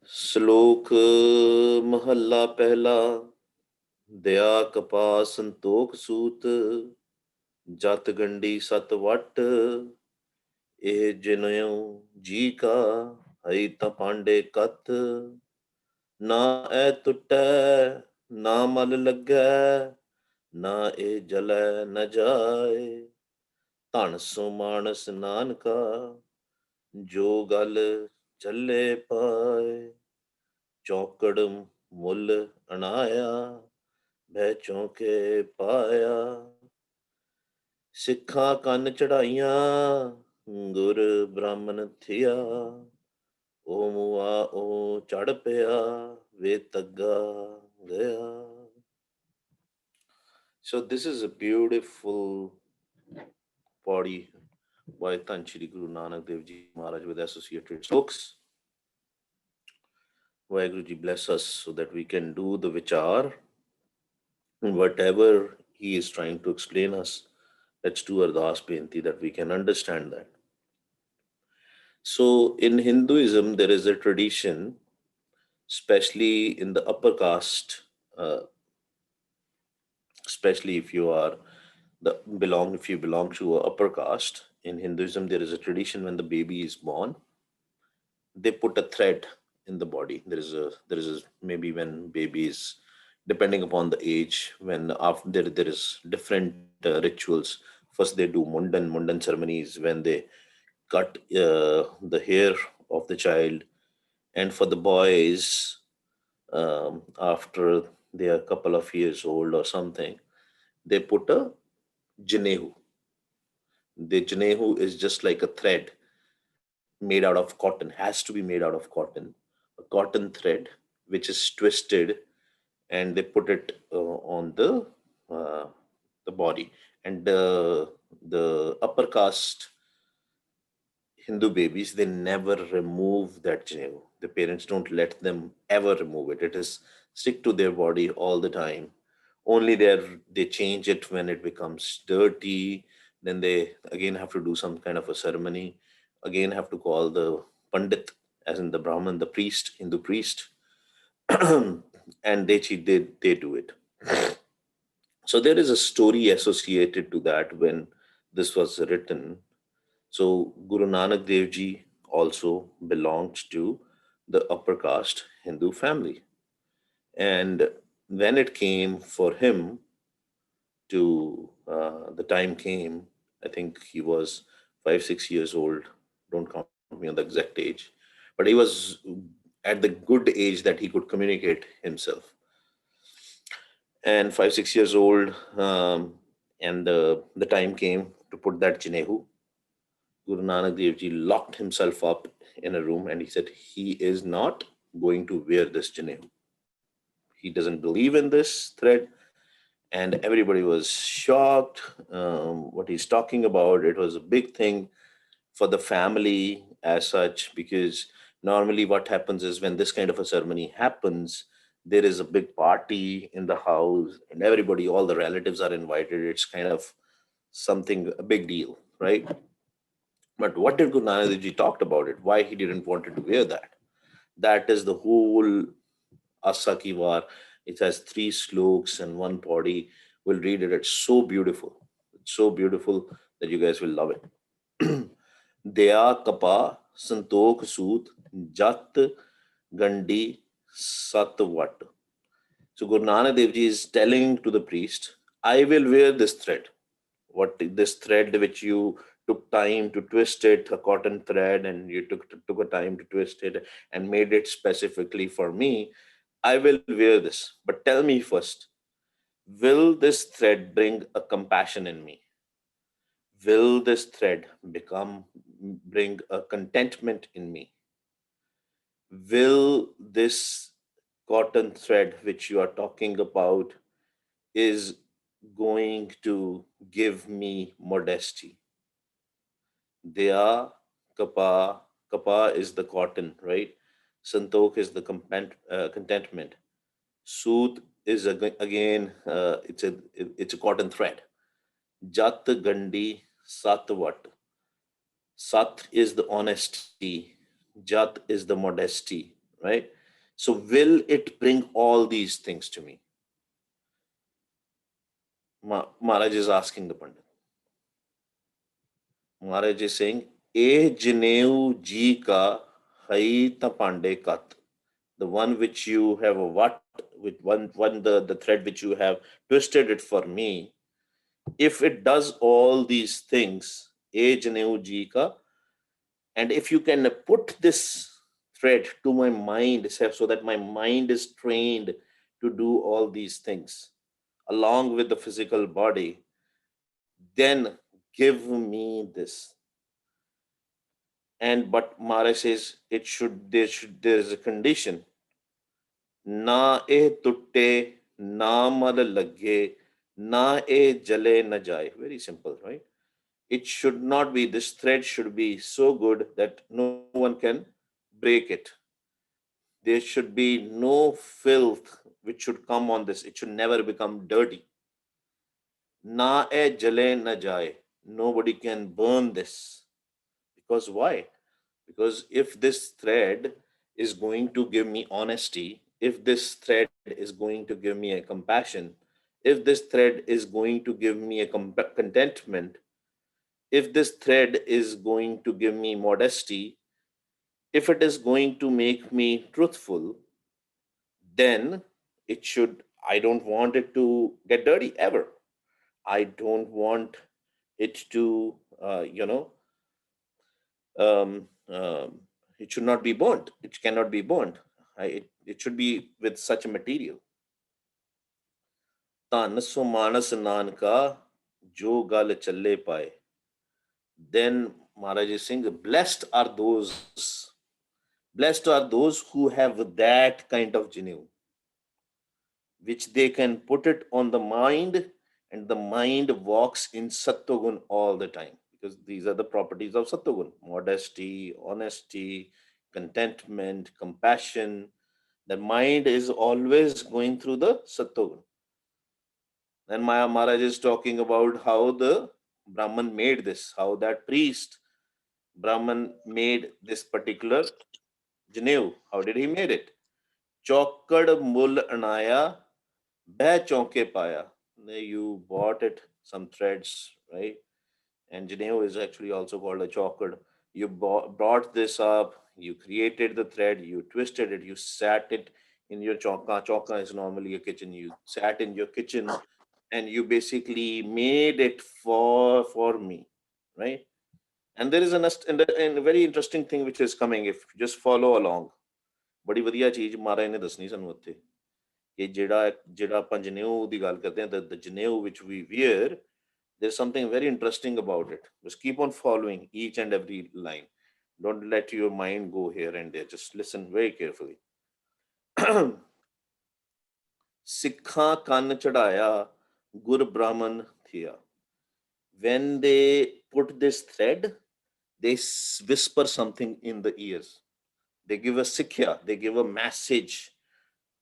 ਸ਼ਲੋਕ ਮਹੱਲਾ ਪਹਿਲਾ। ਦਇਆ ਕਪਾ ਸੰਤੋਖ ਸੂਤ, ਜਤ ਗੰਢੀ ਸਤ ਵਟ। ਇਹ ਜਿਨਿਉ ਜੀ ਕਾ, ਹਈ ਤਾਂ ਪਾਂਡੇ ਕਤ। ਨਾ ਇਹ ਟੁੱਟੈ ਨਾ ਮਲ ਲੱਗੈ, ਨਾ ਇਹ ਜਲੈ ਨ ਜਾਏ। ਧਨ ਸੋ ਮਾਨਸ ਨਾਨਕਾ, ਜੋ ਗਲ ਚੱਲੇ ਪਾਏ। ਚੌਕੜ ਮੁੱਲ ਅਣਾਇਆ, ਭੈ ਚੌਂਕੇ ਪਾਇਆ। ਸਿੱਖਾਂ ਕੰਨ ਚੜਾਈਆਂ, ਗੁਰ ਬ੍ਰਾਹਮਣ ਥਿਆ। ਉਹ ਮੁਆ ਉਹ ਚੜ ਪਿਆ, ਵੇ ਤੱਗਾ ਗਿਆ। So this is a beautiful body by Dhan Shri Guru Nanak Dev Ji Maharaj with associated sloks. Vaheguru Ji bless us so that we can do the vichar. Whatever he is trying to explain us, let's do Ardas Benti that we can understand that. So in Hinduism, there is a tradition, especially in the upper caste, especially if you belong to a upper caste. In Hinduism, there is a tradition when the baby is born, they put a thread in the body. There is a maybe when babies, depending upon the age, when after there is different rituals. First they do mundan ceremonies when they cut the hair of the child, and for the boys, after they are a couple of years old or something, they put a janehu. The janehu is just like a thread made out of cotton, has to be made out of cotton, a cotton thread which is twisted, and they put it uh, the body. And the upper caste Hindu babies, they never remove that janevu. The parents don't let them ever remove it. It is stick to their body all the time. Only they change it when it becomes dirty. Then they again have to do some kind of a ceremony. Again have to call the pandit, as in the Brahmin, the priest, Hindu priest, and they do it. So there is a story associated to that when this was written. So Guru Nanak Dev Ji also belonged to the upper caste Hindu family. And when it came for him to, the time came, I think he was 5, 6 years old. Don't count me on the exact age. But he was at the good age that he could communicate himself. And 5, 6 years old, and the time came to put that Jinehu. Guru Nanak Dev Ji locked himself up in a room and he said he is not going to wear this Jinehu. He doesn't believe in this thread. And everybody was shocked, what he's talking about. It was a big thing for the family as such, because normally what happens is when this kind of a ceremony happens, there is a big party in the house and everybody, all the relatives are invited. It's kind of something, a big deal, right? But what did Guru Nanak Dev Ji talked about it? Why he didn't want to wear that? That is the whole Asa Ki War. It has three sloks and one body. We'll read it. It's so beautiful. It's so beautiful that you guys will love it. Daya Kapa Santokh Soot Jat Gandi Satvat. So Guru Nanak Dev Ji is telling to the priest, I will wear this thread. What this thread which you took time to twist it, a cotton thread, and you took a time to twist it and made it specifically for me. I will wear this. But tell me first, will this thread bring a compassion in me? Will this thread bring a contentment in me? Will this cotton thread which you are talking about is going to give me modesty? Daya, kapa is the cotton, right? Santokh is the contentment. Soot is again, it's a cotton thread. Jat gandi satvat. Sat is the honesty. Jat is the modesty, right? So will it bring all these things to me? Maharaj is asking the Pandit. Maharaj is saying, "E Jineu ji ka hai ta pande kat." The one which you have with the thread which you have twisted it for me, if it does all these things, E Jineu ji ka, and if you can put this thread to my mind so that my mind is trained to do all these things along with the physical body, then give me this. And but Mara says there is a condition. Na e tutte, na mal lagge, na e jale na jaye. Very simple, right? It should not be, this thread should be so good that no one can break it. There should be no filth which should come on this. It should never become dirty. Na e jale na jaye. Nobody can burn this. Because why? Because if this thread is going to give me honesty, if this thread is going to give me a compassion, if this thread is going to give me a contentment, if this thread is going to give me modesty, if it is going to make me truthful, then it should, I don't want it to get dirty ever. I don't want it to, um, um, it should not be burnt. It cannot be burnt. It should be with such a material. ਧਨ ਸੋ ਮਾਨਸ ਨਾਨਕਾ ਜੋ ਗਲ ਚੱਲੇ ਪਾਏ. Then Maharaj is saying, blessed are those who have that kind of genuine, which they can put it on the mind, and the mind walks in Sattvagun all the time. Because these are the properties of Sattvagun: modesty, honesty, contentment, compassion. The mind is always going through the Sattvagun. And Maya Maharaj is talking about how the Brahman made this, how that priest Brahman made this particular Janev. How did he made it? Chokad mul anaya, beh chonke paya. You bought it, some threads, right? And Janev is actually also called a chokad. You brought this up, you created the thread, you twisted it, you sat it in your chonka. Chonka is normally a kitchen. You sat in your kitchen and you basically made it for me, right? And there is a very interesting thing which is coming if you just follow along. ਬੜੀ ਵਧੀਆ ਚੀਜ਼ ਮਹਾਰਾਜ ਨੇ ਦੱਸਣੀ ਸਾਨੂੰ ਉੱਥੇ ਕਿ ਜਿਹੜਾ ਆਪਾਂ ਜਨੇਊ ਦੀ ਗੱਲ ਕਰਦੇ ਹਾਂ, the ਜਨੇਊ which we wear, there's something very interesting about it. Just keep on following each and every line. Don't let your mind go here and there. Just listen very carefully. ਸਿੱਖਾਂ ਕੰਨ ਚੜਾਇਆ ਗੁਰ ਬ੍ਰਾਹਮਣ ਥਿਆ. When they put this thread, they whisper something in the ears. They give a sikhya, they give a message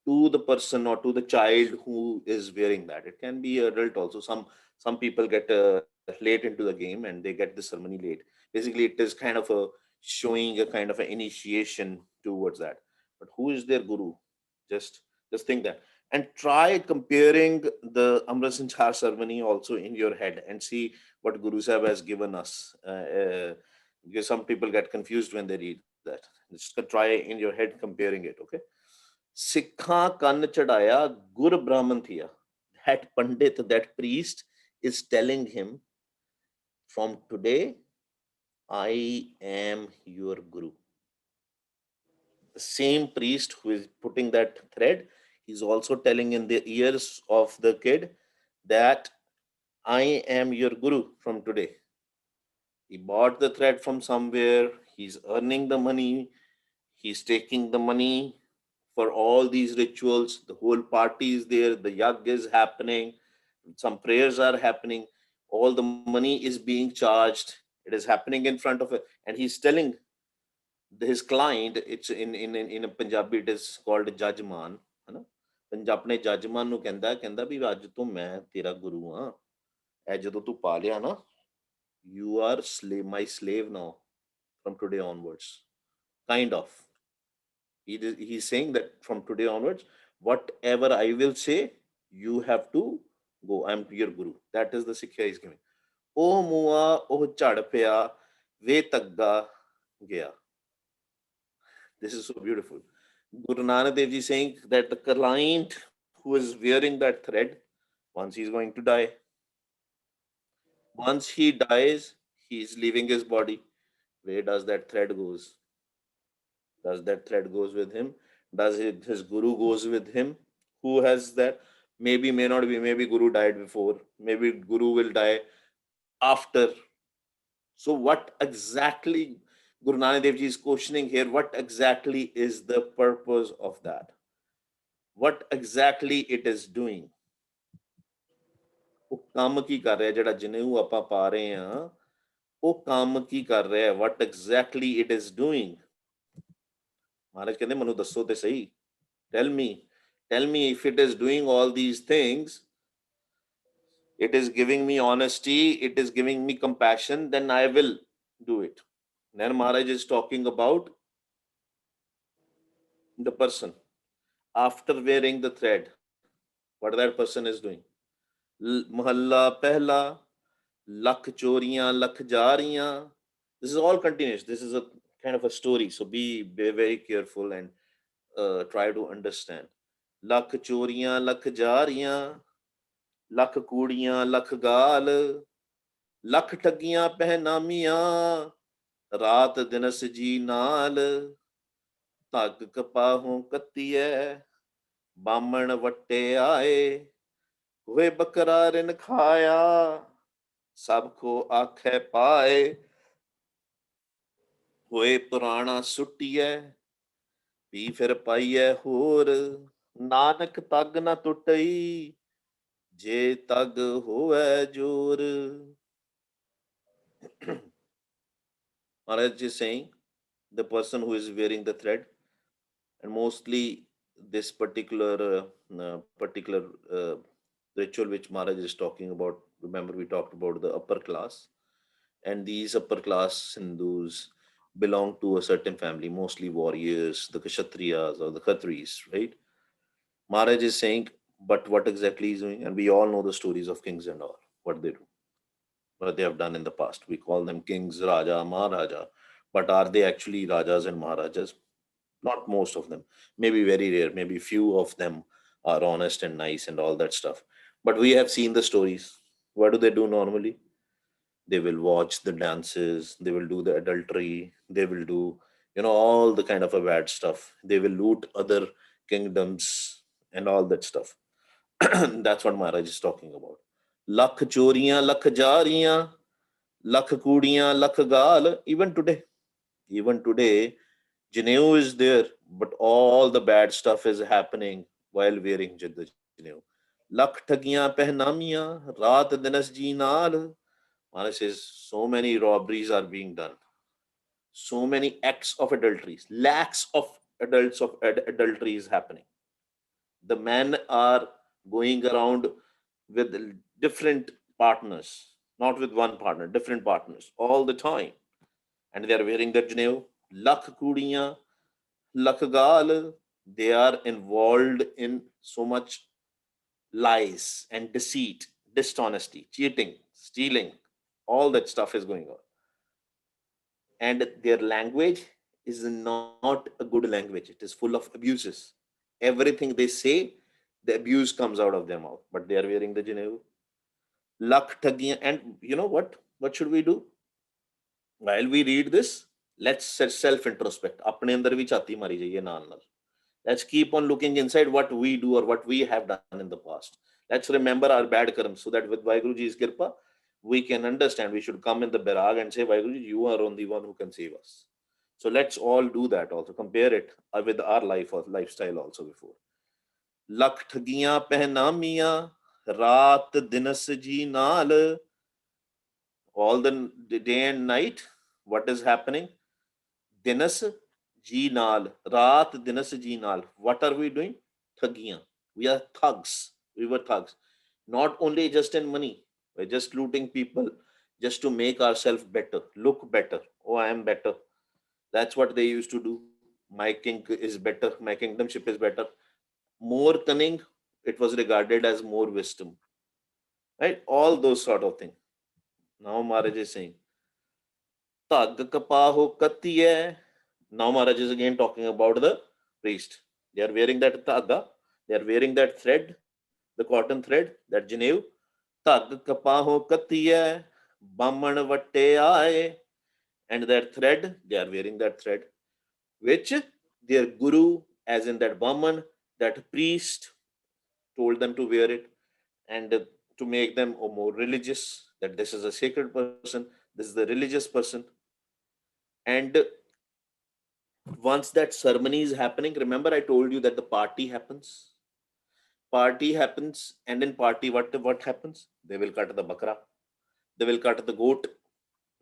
to the person or to the child who is wearing that. It can be adult also. Some people get late into the game and they get the ceremony late. Basically, it is kind of a showing a kind of an initiation towards that. But who is their guru? Just think that, and try comparing the Amrit Sanchar ceremony also in your head and see what Guru Sahib has given us. Because some people get confused when they read that. Just try in your head comparing it. Okay. Sikha kan chadaya gur brahman thiya. That pandit, that priest is telling him, from today I am your guru. The same priest who is putting that thread, he's also telling in the ears of the kid that I am your guru from today. He bought the thread from somewhere, he's earning the money, he's taking the money for all these rituals. The whole party is there, the yag is happening, some prayers are happening, all the money is being charged, it is happening in front of it, and he's telling his client, it's in a Punjabi it is called judgeman, है ना? ਆਪਣੇ ਜੱਜਮਾਨ ਨੂੰ ਕਹਿੰਦਾ ਵੀ ਅੱਜ ਤੋਂ ਮੈਂ ਤੇਰਾ ਗੁਰੂ ਹਾਂ, ਇਹ ਜਦੋਂ ਤੂੰ ਪਾ ਲਿਆ ਨਾ, you are slave, my slave now from today onwards, kind of. He's saying that from today onwards, whatever I will say, you have to go. I'm your guru. That is the Sikhya he's giving. Oh Mua, oh Chadapya, Ve Tagga Gaya. This is so beautiful. Guru Nanak Dev Ji saying that the client who is wearing that thread, once he's going to die, once he dies, he is leaving his body. Where does that thread goes? Does that thread goes with him? Does his guru goes with him? Who has that? Maybe, may not be. Maybe guru died before. Maybe guru will die after. So what exactly Guru Nanak Dev Ji is questioning here? What exactly is the purpose of that? What exactly it is doing? ਉਹ ਕੰਮ ਕੀ ਕਰ ਰਿਹਾ ਜਿਹੜਾ ਜਨੇਊ ਆਪਾਂ ਪਾ ਰਹੇ ਹਾਂ ਉਹ ਕੰਮ ਕੀ ਕਰ ਰਿਹਾ what exactly it is doing? ਮਹਾਰਾਜ ਕਹਿੰਦੇ ਮੈਨੂੰ ਦੱਸੋ ਤੇ ਸਹੀ. Tell me if it is doing all these things, it is giving me honesty, it is giving me compassion, then I will do it. Then Maharaj is talking about the person after wearing the thread, what that person is doing. Mahalla pehla, lakh choriyan, lakh jariyan. This is all continuous. This is a kind of a story. So be very careful and try to understand. Lakh choriyan, lakh jariyan, lakh kudiyan, lakh gaal, lakh ਠੱਗੀਆਂ ਪਹਿਨਾਮੀਆਂ, ਰਾਤ ਦਿਨਸ ਜੀ ਨਾਲ, ਧੱਗ ਕਪਾਹੋਂ ਕੱਤੀਐ, ਬਾਮਣ ਵੱਟੇ ਆਏ, ਹੋਏ ਬੱਕਰਾ ਰਿਨ ਖਾਇਆ, ਸਭ ਕੋ ਆਖੈ ਪਾਏ, ਹੋਏ ਪੁਰਾਣਾ ਸੁੱਟੀਐ, ਪੀ ਫਿਰ ਪਾਈਐ ਹੋਰ, ਨਾਨਕ ਤੱਗ ਨਾ ਟੁੱਟਈ, ਜੇ ਤੱਗ ਹੋਵੈ ਜੋਰ. Maharaj is saying the person who is wearing the thread, and mostly this particular ritual which Maharaj is talking about. Remember, we talked about the upper class, and these upper class Hindus belong to a certain family, mostly warriors, the Kshatriyas or the Khatris, right? Maharaj is saying, but what exactly he's doing, and we all know the stories of kings and all, what they do, what they have done in the past. We call them kings, Raja, Maharaja, but are they actually Rajas and Maharajas? Not most of them. Maybe very rare. Maybe few of them are honest and nice and all that stuff. But we have seen the stories. What do they do normally? They will watch the dances. They will do the adultery. They will do, all the kind of a bad stuff. They will loot other kingdoms and all that stuff. That's what Maharaj is talking about. Lakh choriyan, lakh jariyan, lakh kudiyan, lakh gaal. Even today, Janeu is there, but all the bad stuff is happening while wearing the Janeu. Lakh thagiyan pehnamiyan, raat dinas ji naal. Maharaj says so many robberies are being done, so many acts of adulteries, lakhs of adults of adultery is happening. The men are going around with different partners, not with one partner, different partners all the time, and they are wearing the Janeu. Lakh kudiyan, Lakgal, they are involved in so much lies and deceit, dishonesty, cheating, stealing, all that stuff is going on. And their language is not a good language, it is full of abuses. Everything they say, the abuse comes out of their mouth, but they are wearing the Janeu. Lak Thagiyan, and you know what? What should we do? While we read this, let's self introspect. अपने अंदर भी छाती मारी जाइए नाल नाल. Let's keep on looking inside what we do or what we have done in the past. Let's remember our bad karma so that with Vaheguruji's kirpa, we can understand. We should come in the Bairag and say, Vaheguruji, you are only one who can save us. So let's all do that also. Compare it with our life or lifestyle also before. Lakh thagiyan pehnamiyan, raat dinas ji naal. All the day and night, what is happening? Dinas ji naal, raat dinas ji naal. What are we doing? Thagiyan. We are thugs. We were thugs. Not only just in money, we're just looting people just to make ourselves better, look better. Oh, I am better. That's what they used to do. my king is better, my kingdomship is better. More cunning, it was regarded as more wisdom, right? All those sort of things. Now Maharaj is saying, Tag kapaho katiye. Now Maharaj is again talking about the priest. They are wearing that taga, they are wearing that thread, the cotton thread, that genev. Tag kapaho katiye, Baman vatte aaye. And that thread, they are wearing that thread, which their guru, as in that Brahman, that priest, told them to wear it, and to make them more religious, that this is a sacred person, this is the religious person. And once that ceremony is happening, remember I told you that the party happens, and in party, what happens? They will cut the bakra, they will cut the goat.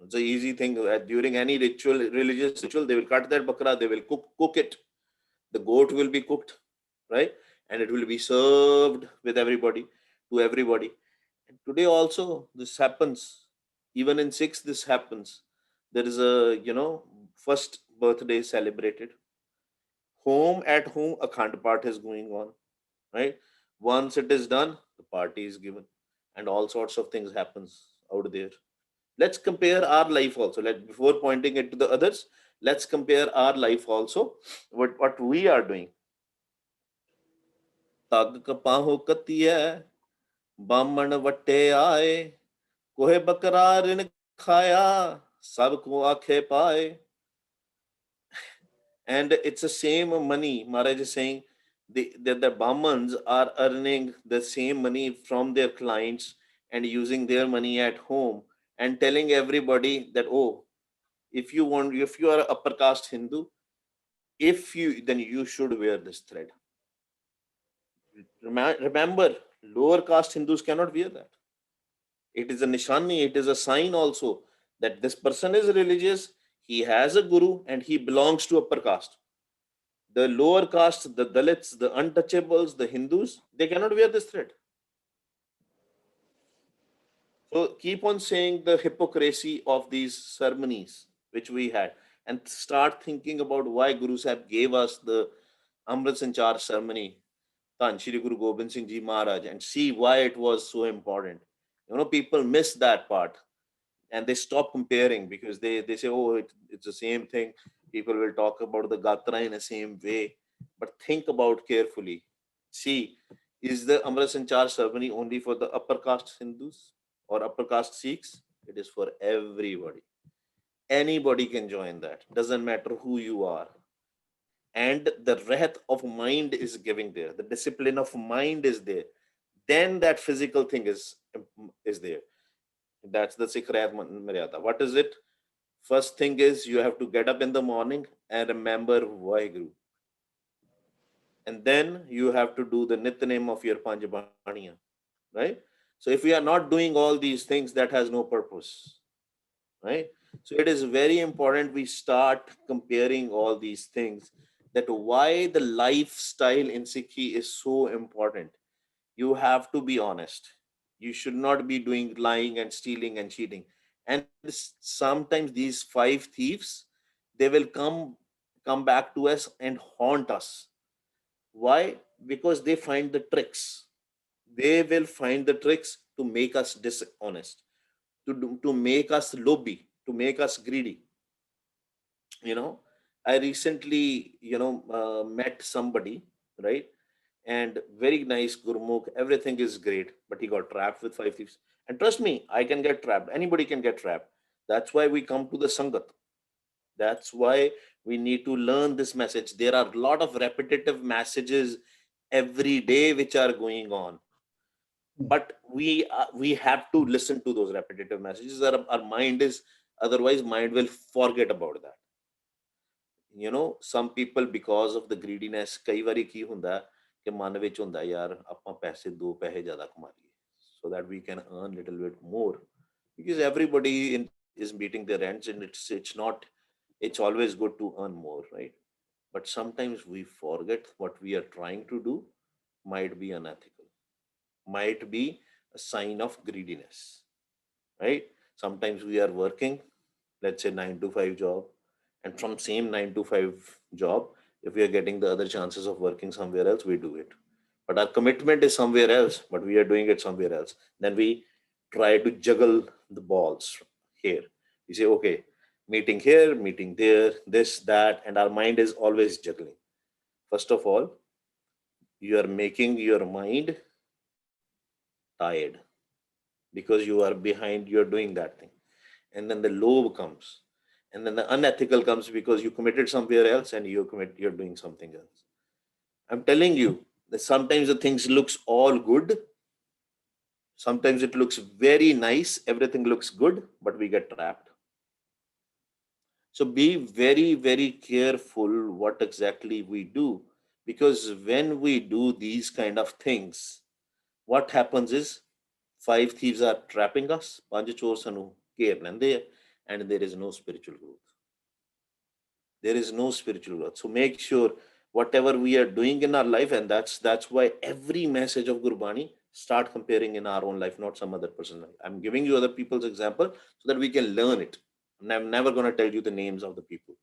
It's an easy thing. During any ritual, religious ritual, they will cut that bakra, they will cook it. The goat will be cooked, right? And it will be served with everybody, to everybody. And today also this happens. Even in Sikhs, this happens. There is a, first birthday celebrated. Home at home, a khand part is going on, right? Once it is done, the party is given, and all sorts of things happens out there. Let's compare our life also. Before pointing it to the others, let's compare our life also, what we are doing. तग कपाहु कतिय बामण वट्टे आए कोहे बकरा रिन खाया सबको आखे पाए. And it's the same money. Maharaj is saying the Brahmins are earning the same money from their clients and using their money at home, and telling everybody that, oh, if you are upper caste Hindu, if you then you should wear this thread. Remember, lower caste Hindus cannot wear that. It is a nishani, it is a sign also that this person is religious, he has a guru, and he belongs to upper caste. The lower caste, the Dalits, the untouchables, the Hindus, they cannot wear this thread. So keep on saying the hypocrisy of these ceremonies which we had, and start thinking about why Guru Sahib gave us the Amrit Sanchar ceremony, Tan Shri Guru Gobind Singh Ji Maharaj, and see why it was so important. People miss that part, and they stop comparing because they say, oh, it's the same thing. People will talk about the Gatra in the same way. But think about carefully. See, is the Amrit Sanchar ceremony only for the upper caste Hindus or upper caste Sikhs? It is for everybody. Anybody can join that. Doesn't matter who you are. And the wrath of mind is giving there. The discipline of mind is there. Then that physical thing is there. That's the Sikh Rayat Maryada. What is it? First thing is you have to get up in the morning and remember Vaheguru. And then you have to do the Nitnem of your Panjabaniya. Right? So if we are not doing all these things, that has no purpose. Right? So it is very important we start comparing all these things, that why the lifestyle in Sikhi is so important. You have to be honest. You should not be doing lying and stealing and cheating. And sometimes these five thieves, they will come back to us and haunt us. Why? Because they find the tricks. They will find the tricks to make us dishonest, to make us lobby, to make us greedy. you know I recently met somebody, right? And very nice gurmukh, everything is great, but he got trapped with five thieves. And trust me, I can get trapped, anybody can get trapped. That's why we come to the sangat. That's why we need to learn this message. There are a lot of repetitive messages every day which are going on, but we have to listen to those repetitive messages. Our mind is, otherwise mind will forget about that. Some people, because of the greediness, ਕਈ ਵਾਰੀ ਕੀ ਹੁੰਦਾ ਕਿ ਮਨ ਵਿੱਚ ਹੁੰਦਾ ਯਾਰ ਆਪਾਂ ਪੈਸੇ ਦੋ ਪੈਸੇ ਜ਼ਿਆਦਾ ਕਮਾ ਲਈਏ, so that we can earn little bit more, because everybody is meeting their ends, and it's always good to earn more, right? But sometimes we forget what we are trying to do might be unethical, might be a sign of greediness, right? Sometimes we are working, let's say 9 to 5 job, and from same 9 to 5 job If we are getting the other chances of working somewhere else, we do it. But our commitment is somewhere else, but we are doing it somewhere else. Then we try to juggle the balls here. We say, okay, meeting here, meeting there, this, that, and our mind is always juggling. First of all, you are making your mind tired because you are behind, you're doing that thing. And then the lobe comes. And then the unethical comes because you committed somewhere else and you're doing something else. I'm telling you that sometimes the things looks all good. Sometimes it looks very nice. Everything looks good, but we get trapped. So be very, very careful what exactly we do. Because when we do these kind of things, what happens is five thieves are trapping us, ਪੰਜ ਚੋਰ ਸਾਨੂੰ ਘੇਰ ਲੈਂਦੇ ਆ, and there is no spiritual growth. There is no spiritual growth. So make sure whatever we are doing in our life, and that's why every message of Gurbani start comparing in our own life, not some other person's life. I'm giving you other people's example so that we can learn it. And I'm never going to tell you the names of the people.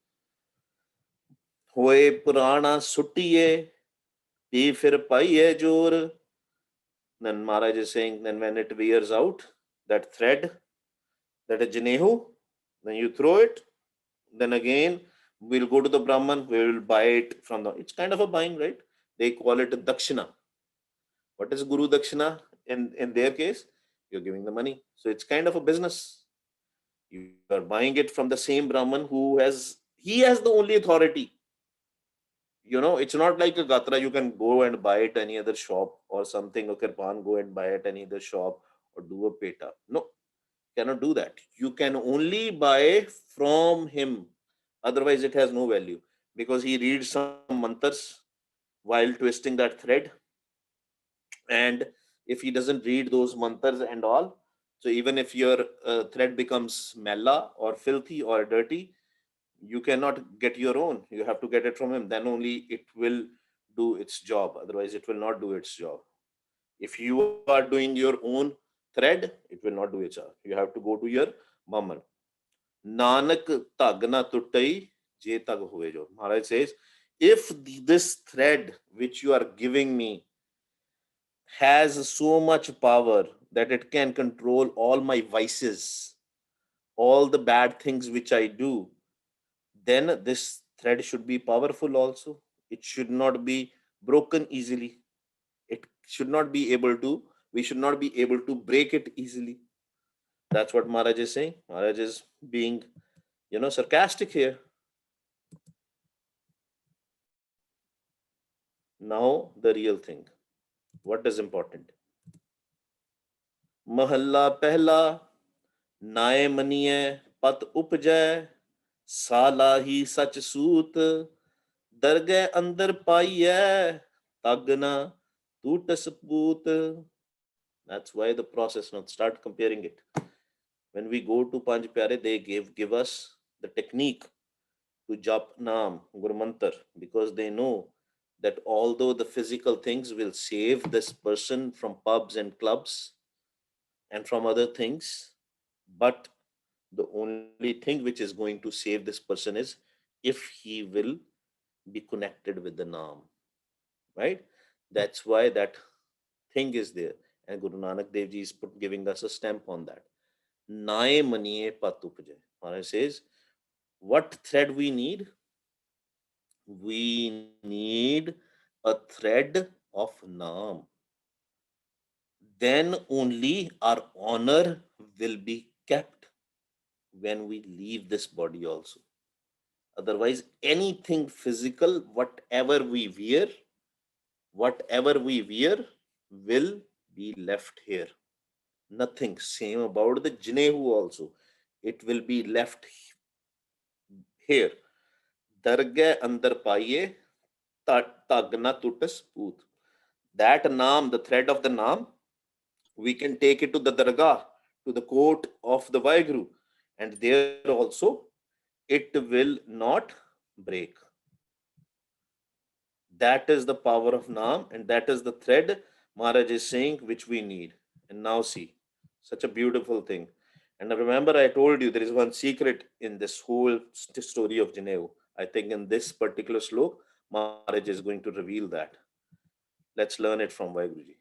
ਹੋਏ ਪੁਰਾਣਾ ਸੁੱਟੀਏ ਪੀ ਫਿਰ ਪਾਈਏ ਜੋਰ. Then Maharaj is saying, then when it wears out, that thread, that is Janehu, then you throw it, then again we'll go to the Brahman, we will buy it from the, it's kind of a buying, right? They call it Dakshina. What is Guru Dakshina in their case? You're giving the money. So it's kind of a business. You are buying it from the same Brahman he has the only authority. It's not like a Gatra, you can go and buy it any other shop or something, or Kirpan, go and buy it any other shop or do a peta. No, cannot do that. You can only buy from him. Otherwise, it has no value because he reads some mantras while twisting that thread. And if he doesn't read those mantras and all, so even if your thread becomes mella or filthy or dirty, you cannot get your own. You have to get it from him. Then only it will do its job. Otherwise, it will not do its job. If you are doing your own thread, it will not do its job. You have to go to your Brahman. Nanak tag na tuttai je tag huve jo. Maharaj says, if this thread which you are giving me has so much power that it can control all my vices, all the bad things which I do, then this thread should be powerful also. It should not be broken easily. It should not be able to, we should not be able to break it easily. That's what Maharaj is saying. Maharaj is being, sarcastic here. Now, the real thing. What is important? Mahalla pehla, nae maniye pat upjay, salahi sach soot, darge andar paiye, tagna tutas poot. That's why the process. Now start comparing it. When we go to Panj Pyare, they give us the technique to jap naam, Guru Mantar, because they know that although the physical things will save this person from pubs and clubs and from other things, but the only thing which is going to save this person is if he will be connected with the naam, right? That's why that thing is there. And Guru Nanak Dev Ji is giving us a stamp on that. Nae maniye patupje. Maharaj says, what thread we need? We need a thread of Naam. Then only our honor will be kept when we leave this body also. Otherwise, anything physical, whatever we wear will be left here. Nothing. Same about the Jinehu also. It will be left here. Dargah andar paiye, tagna tutas poot. That naam, the thread of the naam, we can take it to the dargah, to the court of the Vaheguru, and there also it will not break. That is the power of naam, and that is the thread Maharaj is saying which we need. And now see, such a beautiful thing. And remember, I told you there is one secret in this whole story of Janehu. I think in this particular slok, Maharaj is going to reveal that. Let's learn it from Vaheguru Ji.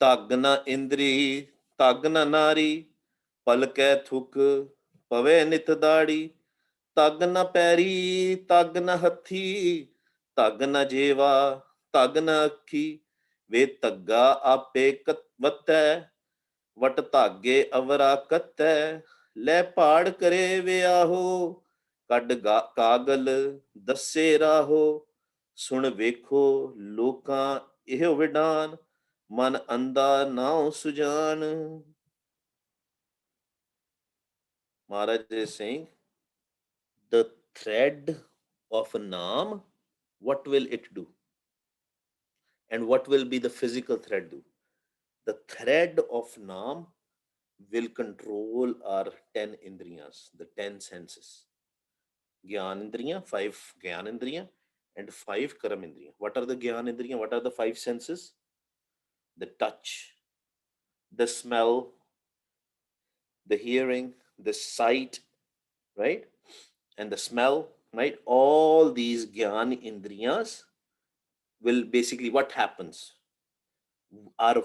ਧਗ ਨ ਇੰਦਰੀ ਧਗ ਨ ਨਾਰੀ ਪਲਕੈ ਥੁਕ ਪਵੇ ਨਿਤ ਦਾੜੀ ਧਗ ਨ ਪੈਰੀ ਧਗ ਨ ਹੱਥੀ ਧਗ ਨ ਜੇਵਾ ਧਗ ਨ ਅੱਖੀ ਵੇ ਧੱਗਾ ਆਪੇ ਵਤੈ ਵਟ ਧਾਗੇ ਅਵਰਾ ਕੱਤੈ ਲੈ ਪਾੜ ਕਰੇ ਵਿਆਹੋ ਕੱਢ ਕਾਗਲ ਦੱਸੇ ਰਾਹੋ ਸੁਣ ਵੇਖੋ ਲੋਕਾਂ ਇਹ ਵਿਡਾਨ ਮਨ ਅੰਦਾ ਨਾਉ ਸੁਜਾਨ Maharaj is saying the thread of a naam, what will it do? And what will be the physical thread do? The thread of naam will control our 10 indriyas, the 10 senses. Gyan indriya, 5 gyan indriya, and 5 karam indriya. What are the gyan indriya? What are the 5 senses? The touch, the smell, the hearing, the sight, right? And the smell, right? All these gyan indriyas will basically, what happens? Our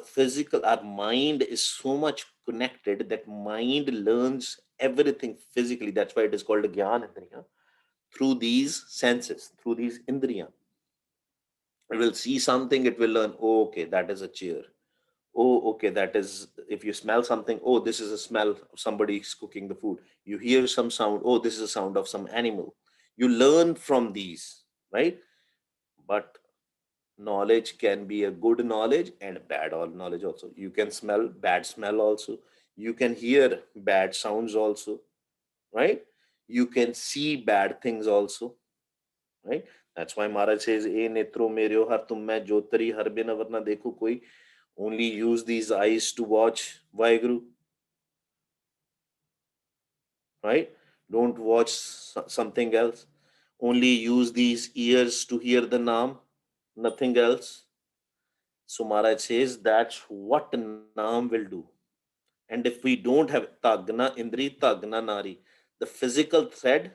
mind is so much connected that mind learns everything physically. That's why it is called a gyan indriya. Through these senses, through these indriya. It will see something, it will learn, oh, okay, that is a chair. Oh, okay, that is, if you smell something, oh, this is a smell of somebody cooking the food. You hear some sound, oh, this is a sound of some animal. You learn from these, right? But knowledge can be a good knowledge and bad knowledge also. You can smell bad smell also. You can hear bad sounds also, right? You can see bad things also, right? That's why Maharaj says, "E netro meryo har tum mein jyotari har bin avar na dekho koi." Only use these eyes to watch Vaheguru, right? Don't watch something else. Only use these ears to hear the Naam, nothing else. So Maharaj says that's what Naam will do. And if we don't have Tagna Indri, Tagna Nari, the physical thread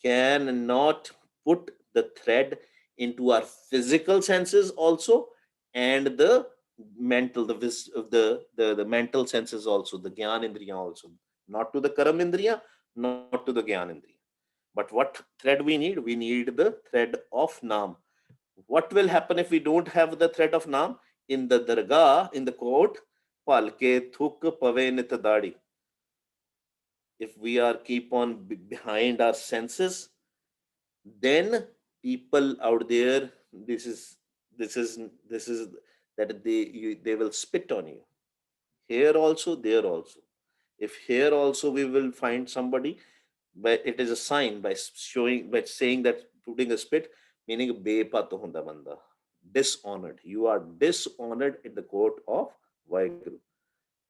cannot put the thread into our physical senses also, and the mental, the mental senses also, the Gyan Indriya also. Not to the Karam Indriya, not to the Gyan Indriya. But what thread we need? We need the thread of Naam. What will happen if we don't have the thread of Naam? In the Dargah, in the court, Palke Thuk Pave Nit Dadi. If we are keep on behind our senses, then people out there, this is that they will spit on you. Here also, there also. If here also we will find somebody, but it is a sign by showing, by saying that, putting a spit, meaning bepat hunda banda, dishonored. You are dishonored in the court of Vaheguru.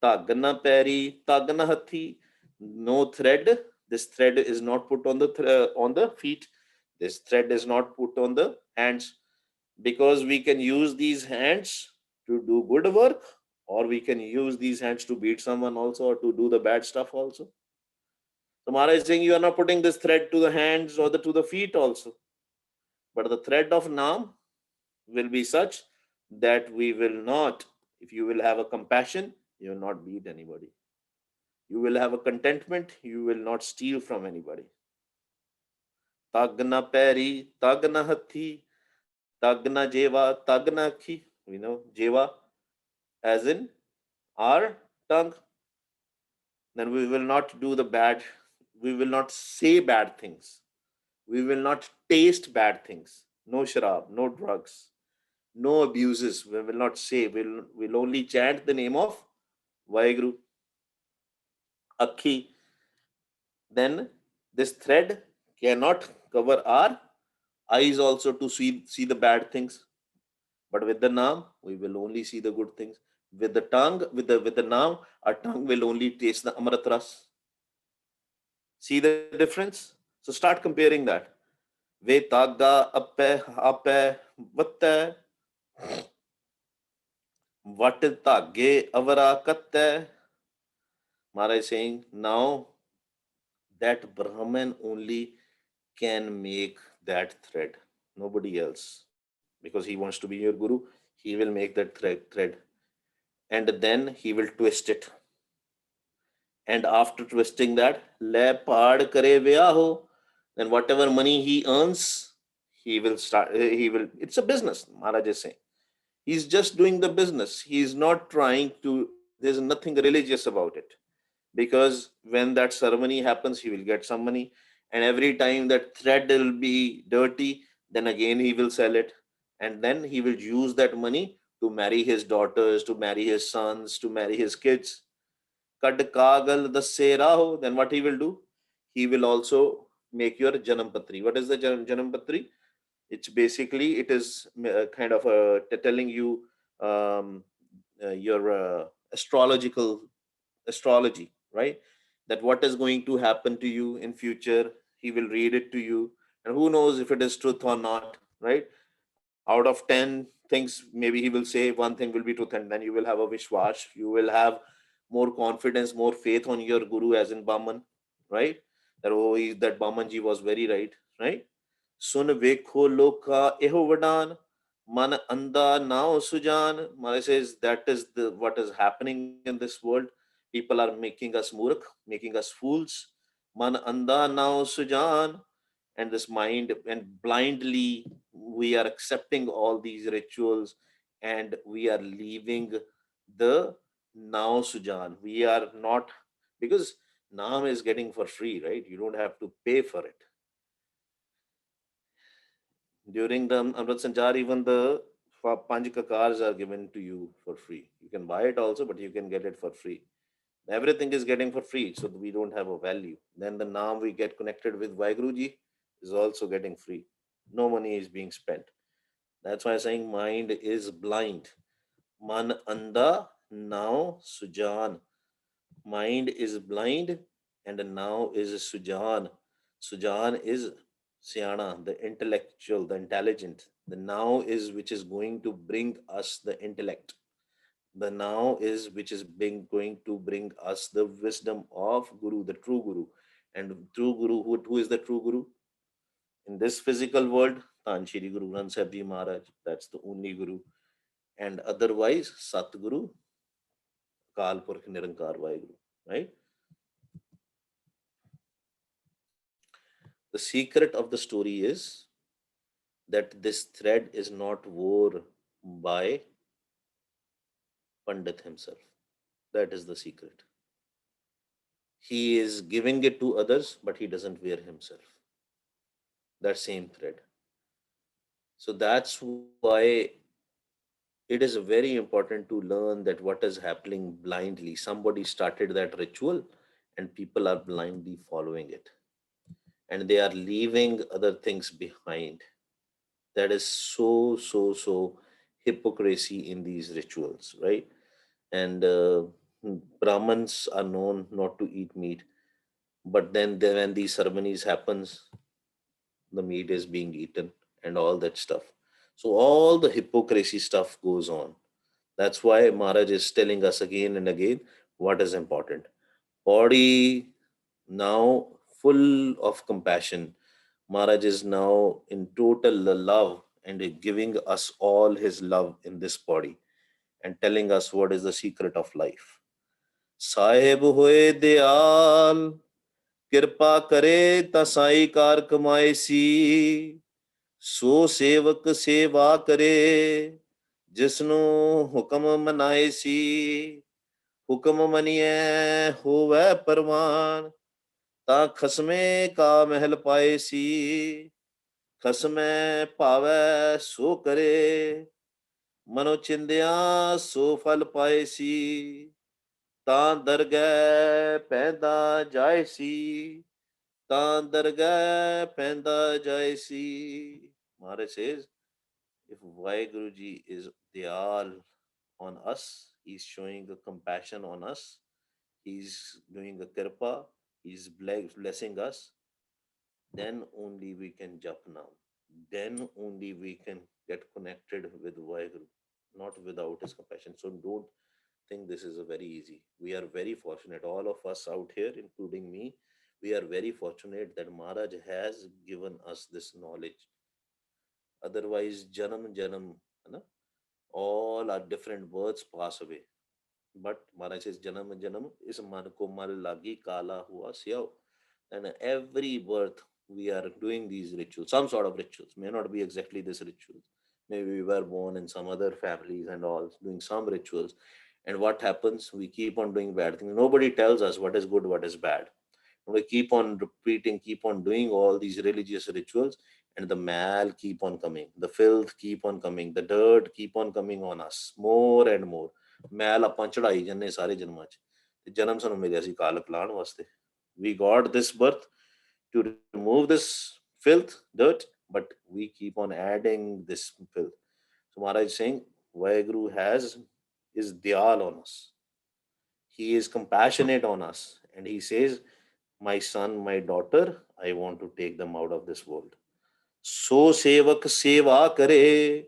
Tagna peri, tagna hathi, no thread. This thread is not put on the feet. This thread is not put on the hands, because we can use these hands to do good work, or we can use these hands to beat someone also, or to do the bad stuff also. So Maharaj is saying you are not putting this thread to the hands or to the feet also. But the thread of Naam will be such that we will not, if you will have a compassion, you will not beat anybody. You will have a contentment, you will not steal from anybody. Tagna peri, tagna hathi, tagna jeva, tagna akhi. We know jeva as in our tongue. Then we will not do the bad, we will not say bad things. We will not taste bad things. No sharab, no drugs, no abuses. We will not say. We'll only chant the name of Vaheguru. Akhi. Then this thread cannot cover our eyes also to see the bad things. But with the Naam, we will only see the good things. With the tongue, with the Naam, our tongue will only taste the Amrit Ras. See the difference? So start comparing that. Ve tagga appe appe vatte what tage avara katte. Maharaj is saying now that Brahman only can make that thread, nobody else. Because he wants to be your guru, he will make that thread, and then he will twist it. And after twisting that, le paad kare ho, then whatever money he earns, he will, it's a business, Maharaj is saying. He's just doing the business. He's not trying to, there's nothing religious about it. Because when that ceremony happens, he will get some money. And every time that thread will be dirty, then again he will sell it. And then he will use that money to marry his daughters, to marry his sons, to marry his kids. Kad kagal dasse raho, then what he will do? He will also make your janampatri. What is the janampatri? It's basically, it is kind of telling you um, your astrological astrology, right? That what is going to happen to you in future, he will read it to you. And who knows if it is truth or not, right? Out of 10 things, maybe he will say one thing will be truth, and then you will have a vishwash, you will have more confidence, more faith on your guru, as in Baman, right? That, oh, that Bamanji was very right, right? Sun vekho loka eho vadan, man anda nao sujan. Mara says that is the what is happening in this world. People are making us murk, making us fools. Man anda nao sujan. And this mind, and blindly we are accepting all these rituals, and we are leaving the now sujan. We are not, because naam is getting for free, right? You don't have to pay for it. During the Amrit Sanchar, even the Panch Kakars are given to you for free. You can buy it also, but you can get it for free. Everything is getting for free, so we don't have a value. Then the Naam we get connected with Vaiguruji is also getting free. No money is being spent. That's why I'm saying mind is blind. Man anda now sujan. Mind is blind, and now is sujan. Sujan is Siana, the intellectual, the intelligent. The now is which is going to bring us the intellect. The now is which is going to bring us the wisdom of Guru, the true Guru. And true Guru, who is the true Guru? In this physical world, Tanshiri Guru Granth Sahib Ji Maharaj, that's the only Guru. And otherwise, Satguru, Kalpurk Nirankar Vaheguru, right? The secret of the story is that this thread is not wore by Pandit himself. That is the secret. He is giving it to others, but he doesn't wear himself. That same thread. So that's why it is very important to learn that what is happening blindly. Somebody started that ritual and people are blindly following it. And they are leaving other things behind. That is so hypocrisy in these rituals, right? And Brahmins are known not to eat meat, but then when these ceremonies happens, the meat is being eaten and all that stuff. So all the hypocrisy stuff goes on. That's why Maharaj is telling us again and again what is important. Body now full of compassion. Maharaj is now in total love and giving us all his love in this body and telling us what is the secret of life. Sahib hoye dayal, ਕਿਰਪਾ ਕਰੇ ਤਾਂ ਸਾਈ ਕਾਰ ਕਮਾਏ ਸੀ, ਸੋ ਸੇਵਕ ਸੇਵਾ ਕਰੇ ਜਿਸਨੂੰ ਹੁਕਮ ਮਨਾਏ ਸੀ, ਹੁਕਮ ਮਨੀਐ ਹੋਵੈ ਪਰਵਾਨ, ਤਾਂ ਖਸਮੇ ਕਾ ਮਹਿਲ ਪਾਏ ਸੀ, ਖਸਮੈ ਭਾਵੈ ਸੋ ਕਰੇ, ਮਨੋ ਚਿੰਦਿਆ ਸੋ ਫਲ ਪਾਏ ਸੀ, ਤਾਂ ਦਰਗਹਿ ਪੈਂਦਾ ਜਾਏ ਸੀ, ਤਾਂ ਦਰਗਹਿ ਪੈਂਦਾ ਜਾਏ ਸੀ. Maharaj says, if Vaheguru Ji is Dayal on us, he's showing a compassion on us, he's doing a kirpa, he's blessing us, then only we can jap now. Then only we can get connected with Vaheguru, not without his compassion. So don't think this is a very easy. We are very fortunate, all of us out here, including me. We are very fortunate that Maharaj has given us this knowledge. Otherwise, janam janam, है ना? All our different words pass away. But Maharaj says, janam janam is man ko mal lagi kala hua syav. And every birth we are doing these rituals, some sort of rituals, may not be exactly this ritual. Maybe we were born in some other families and all, doing some rituals. And what happens? We keep on doing bad things. Nobody tells us what is good, what is bad. We keep on repeating, keep on doing all these religious rituals, and the mal keep on coming, the filth keep on coming, the dirt keep on coming on us more and more. ਮੈਲ ਆਪਾਂ ਚੜਾਈ ਜੰਨੇ ਸਾਰੇ ਜਨਮਾਂ ਚ ਤੇ ਜਨਮ ਸਾਨੂੰ ਮਿਲਿਆ ਸੀ ਕਾਲ ਕਲਾਣ ਵਾਸਤੇ. We got this birth to remove this filth, dirt, but we keep on adding this filth. So Maharaj is saying Vaheguru is Dayal on us. He is compassionate on us, and he says, my son, my daughter, I want to take them out of this world. So sevak seva kare,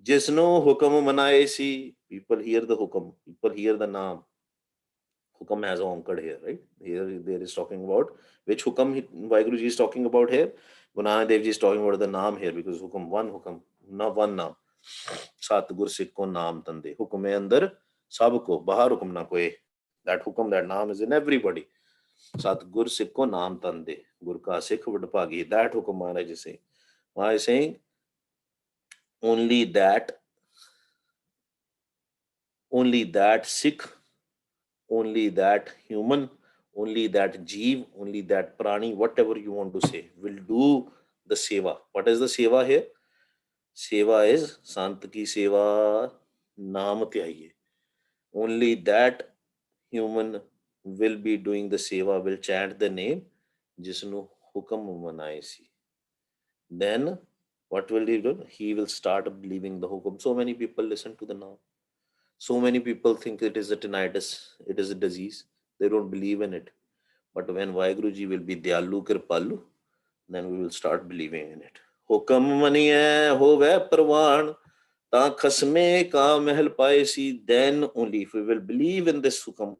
jisno hukam manaye si. People hear the hukam, people hear the naam. Hukam has a onkad here, right? Here there is talking about which hukam Vaheguru ji is talking about here. Guru Dev ji is talking about the naam here because hukam, one naam. Satgur Sikh ko naam tande. Hukum hai andar sabko, bahar hukum na koe. That hukam, that naam is in everybody. Satgur Sikh ko naam tande. Gur ka Sikh vadbhagi. That hukum Maharaj is saying. Maharaj is saying only that Sikh, only that human, only that jeev, only that prani, whatever you want to say, will do the seva. What is the seva here? Seva is Sant ki seva, naam tyaiye. Only that human will be doing the seva, will chant the name, jisnu hukam manaye si. Then what will he do? He will start believing the hukum. So many people listen to the naam. So many people think it is a tinnitus, it is a disease. They don't believe in it. But when Vaheguruji will be Dyalu Kripalu, then we will start believing in it. Hukam maniye hove parwan, ta khasme ka mahal paisi. Then only, if we will believe in this hukam,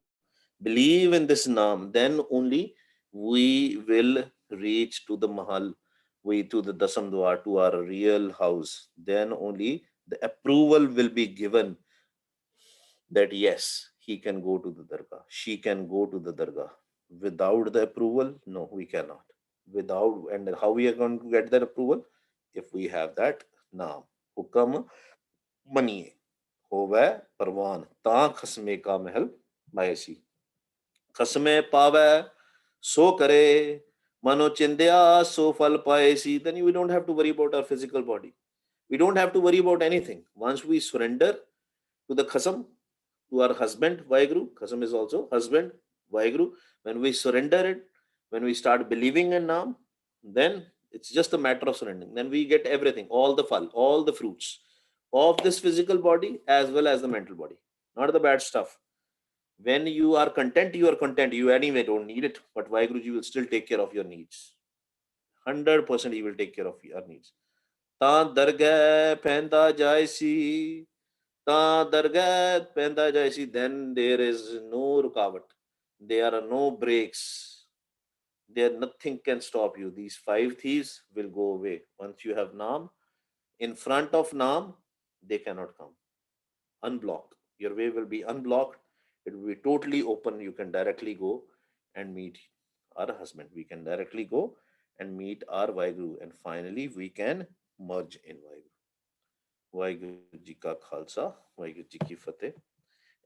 believe in this naam, then only we will reach to the mahal, we to the dasam dwar, to our real house. Then only the approval will be given that yes, he can go to the dargah, she can go to the dargah. Without the approval, no, we cannot. Without, and how we are going to get that approval? If we have that naam. Hukam maniye hove parwan, ta khasme ka mahal maisi. Khasme pave so kare, mano chindya so fal paesi. Then we don't have to worry about our physical body. We don't have to worry about anything. Once we surrender to the khasam, to our husband, Vaheguru, khasam is also husband, Vaheguru. When we surrender it, when we start believing in Naam, then it's just a matter of surrendering. Then we get everything, all the fal, all the fruits of this physical body as well as the mental body. Not the bad stuff. When you are content, you are content. You anyway don't need it, but Vaheguruji will still take care of your needs. 100% he will take care of your needs. Ta dargah penda jaisi, ta dargah penda jaisi, then there is no rukavat. There are no breaks. There nothing can stop you. These 5 thieves will go away. Once you have Naam, in front of Naam, they cannot come. Unblocked. Your way will be unblocked. It will be totally open. You can directly go and meet our husband. We can directly go and meet our Vaheguru. And finally, we can merge in Vaheguru. Vaheguru Ji ka Khalsa, Vaheguru Ji ki Fateh.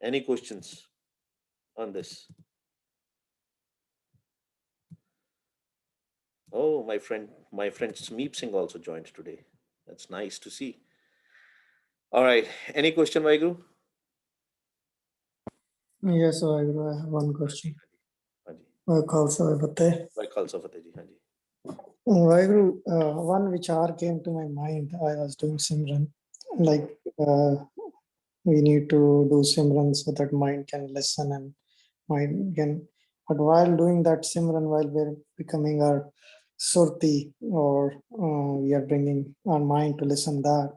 Any questions on this? Oh, my friend Smeep Singh also joined today. That's nice to see. All right. Any question, Vaheguru? Yes, I have one question. Haji. Khalsa Fateh. Khalsa Fateh ji. Haji. Vaheguru, one vichar came to my mind. I was doing Simran, like we need to do Simran so that mind can listen and mind can. But while doing that Simran, while we're becoming our surti, or we are bringing our mind to listen that,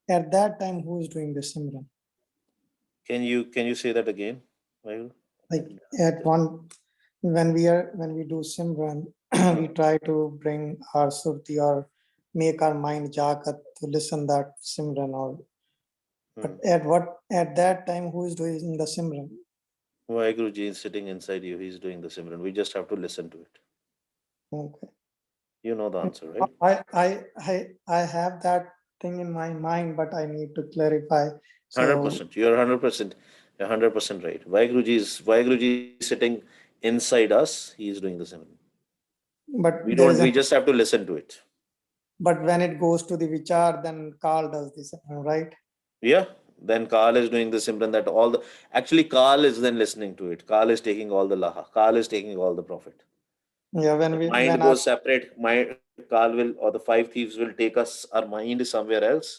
at that time, who is doing the Simran? Can you say that again, Vaheguru? Like at one, when we do Simran, we try to bring our surti or make our mind jagat to listen that Simran or Hmm. but at that time who is doing the Simran? Vaheguru Ji is sitting inside you. He's doing the Simran. We just have to listen to it. Okay. You know the answer, right? I have that thing in my mind, but I need to clarify. So 100%. You're 100%. You're 100% right. Vaheguru Ji is sitting inside us. He is doing the Simran. but We there don't. is a We just have to listen to it. but when it goes to the vichar, then Kal does this, right? Yeah. Then Kal is doing the Simran. That all the actually Kal is then listening to it. Kal is taking all the laha. Kal is taking all the profit. Yeah, If when mind our goes separate, my Kal will or the five thieves will take us. Our mind somewhere else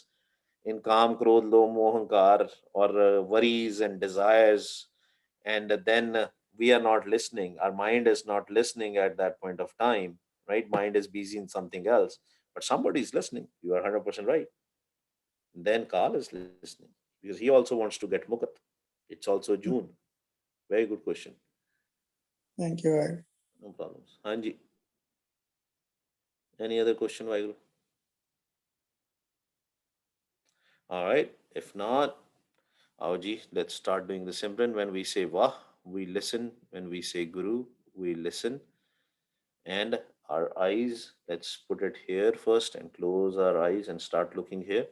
in Kam, Krodh, Lo, Mohankar, or worries and desires, and then we are not listening. Our mind is not listening at that point of time, right? Mind is busy in something else, but somebody is listening. You are 100% right. Then Kal is listening because he also wants to get Mukat. It's also June. Very good question. thank you. No problems. Hanji. Any other question, Vaiguru? All right. If not, Aoji, let's start doing the Simran. When we say Vah, we listen. When we say Guru, we listen. And our eyes, let's put it here first and close our eyes and start looking here.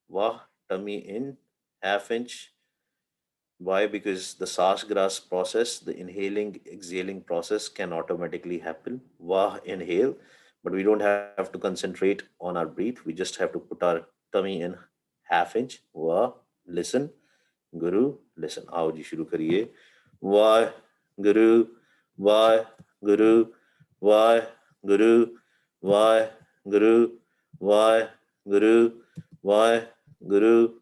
Vah, tummy in, half inch. Why? Because the sas grass process, the inhaling, exhaling process can automatically happen. Vah, inhale, but we don't have to concentrate on our breath. We just have to put our tummy in half inch. Vah, listen. Guru, listen. आओ जी शुरू करिए. वाह गुरु, वाह गुरु, वाह गुरु, वाह गुरु, वाह गुरु, वाह गुरु,